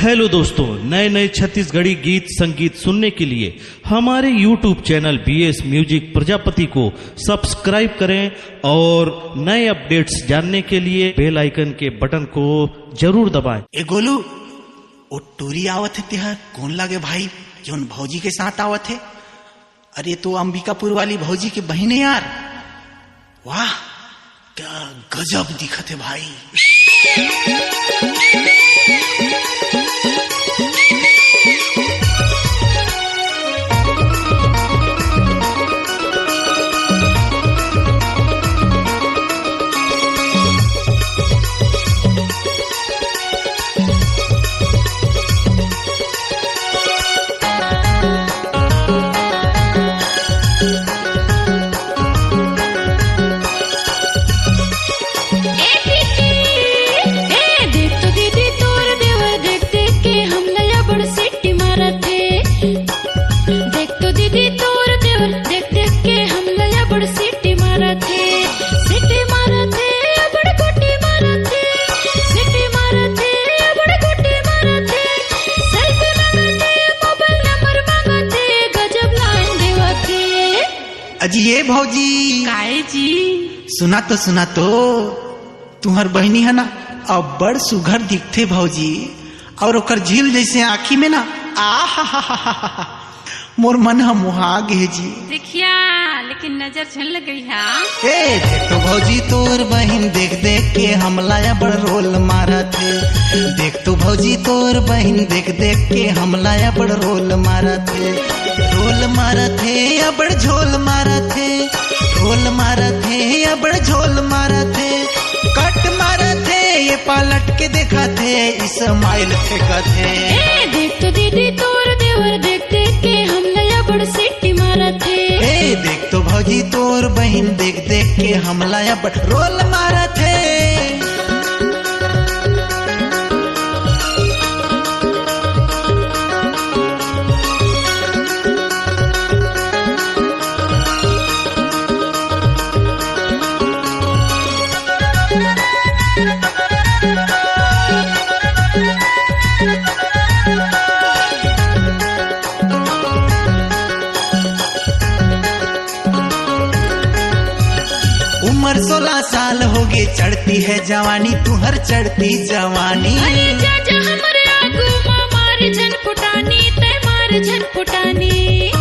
Hello दोस्तों, नए नए छत्तीसगढ़ी गीत संगीत सुनने के लिए हमारे YouTube channel BS music Prajapati को सब्सक्राइब करें और नए अपडेट्स जानने के लिए बेल आइकन के बटन को जरूर दबाएं। ए गोलू, वो टूरी आवत है तिहार कौन लागे भाई जोन भौजी के साथ आवत है? अरे तो अंबिकापुर वाली भौजी की बहन है यार। वाह क्या गजब दिखत है भाई। अजी ये भौजी काहे जी? सुना तो तुम्हार बहनी है ना अब बड़ सुघर दिखते भौजी, और ओकर झील जैसे आँखी में ना आ मोर मन हम मुहा गे जी। देखिया लेकिन नजर झल लग गई है। ए देख तो भौजी तोर बहन देख देख के हमलाया बड़ रोल मारा थे। देख तो भौजी तोर बहन देख देख के हमलाया बड़ रोल मारा थे। रोल मारा थे या बड़ झोल मारा थे। रोल मारा थे या बड़ झोल मारा थे। कट मारा थे ये पालट के देखा थे इस्माइल फेंका थे। ए देख तो दीदी तोर देवर देख देख के हमलाया बड़ सीटी मारा थे। ए देख तो भौजी तोर बहन देख देख के हमलाया बड़ रोल मारा थे। उम्र 16 साल हो गए चढ़ती है जवानी तुहर चढ़ती जवानी। अरे चाचा हमरे आगू मार झन फुटानी ते मार झन फुटानी।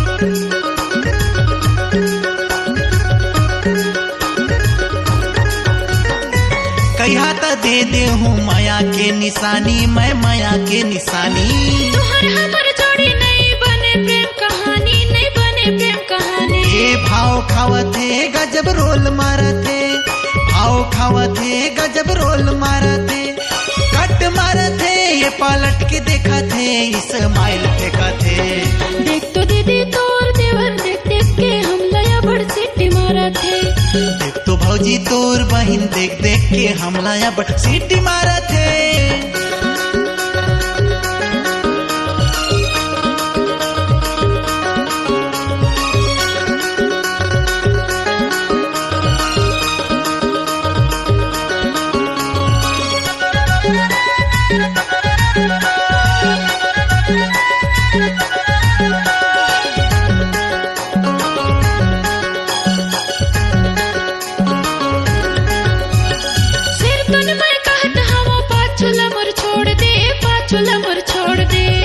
कहिया त दे हूँ माया के निशानी, मैं माया के निशानी। तुहर हमर जोड़ी नहीं बने प्रेम कहानी, नहीं बने प्रेम कहानी। ये भाव खावत है गजब रोल मारा थे। भाव खावत है गजब रोल मारा थे। कट मारा थे ये पालट के देखा थे इस्माइल फेंका थे। देख तो दीदी तोर देवर देख देख के हमलाया बड़ सीटी मारा थे। देख तो भौजी तोर बहन देख देख के हमलाया बड़ सीटी मारा थे।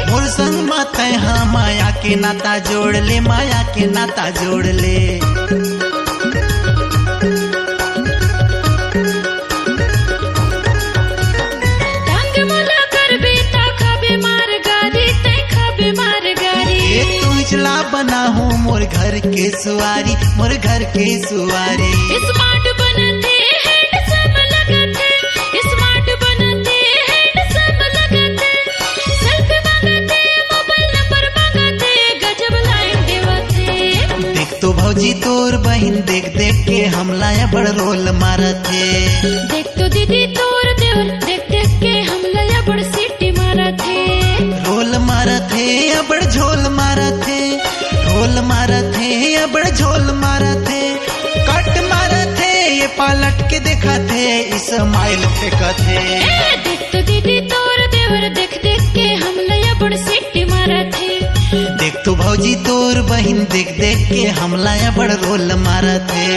मोर संग माता हाँ माया के नाता जोड़ ले, माया के नाता जोड़ ले। टांग मोला कर बेटा खाबे मार गारी ते खाबे मार गारी। ये तू इचला बना हूँ मोर घर के सुवारी, मोर घर के सुवारी। स्मार्ट बनते हैंडसम लगते, स्मार्ट बनते हैंडसम लगते। सेल्फी मांगते मोबाइल नंबर मांगते, गजब लाइन देवते। देख तो भौजी तोर बहन देख देख के हमलाया बड़ रोल मारा थे। देख तो दीदी तोर देवर देख देख के हमलाया बड़ सीटी मारा थे। रोल मारा थे या बड़ झोल मारा थे। रोल मारा थे या बड़ झोल मारा थे। कट मारा थे ये पालट के देखा थे इस्माइल फेंका थे। देख तो दीदी तोर देवर देख देख के हम भौजी तोर बहिन देख देख के हमला या बड़ रोल मारत है।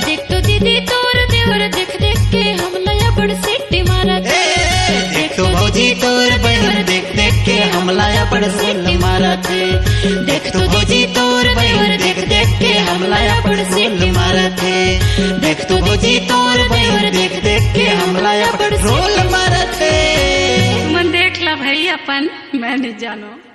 देख तो दीदी तोर देवर देख देख के हमला या बड़ सिटी मारत है। देख तो भौजी तोर बहिन देख देख के हमला या बड़ रोल मारत है। देख तो भौजी तोर बहिन देख देख के हमला या बड़ रोल मारत है। देख तो भौजी तोर बहिन देख देख के हमला या बड़ रोल मारत है। मन देख ला भाई अपन, मैं नहीं जानो।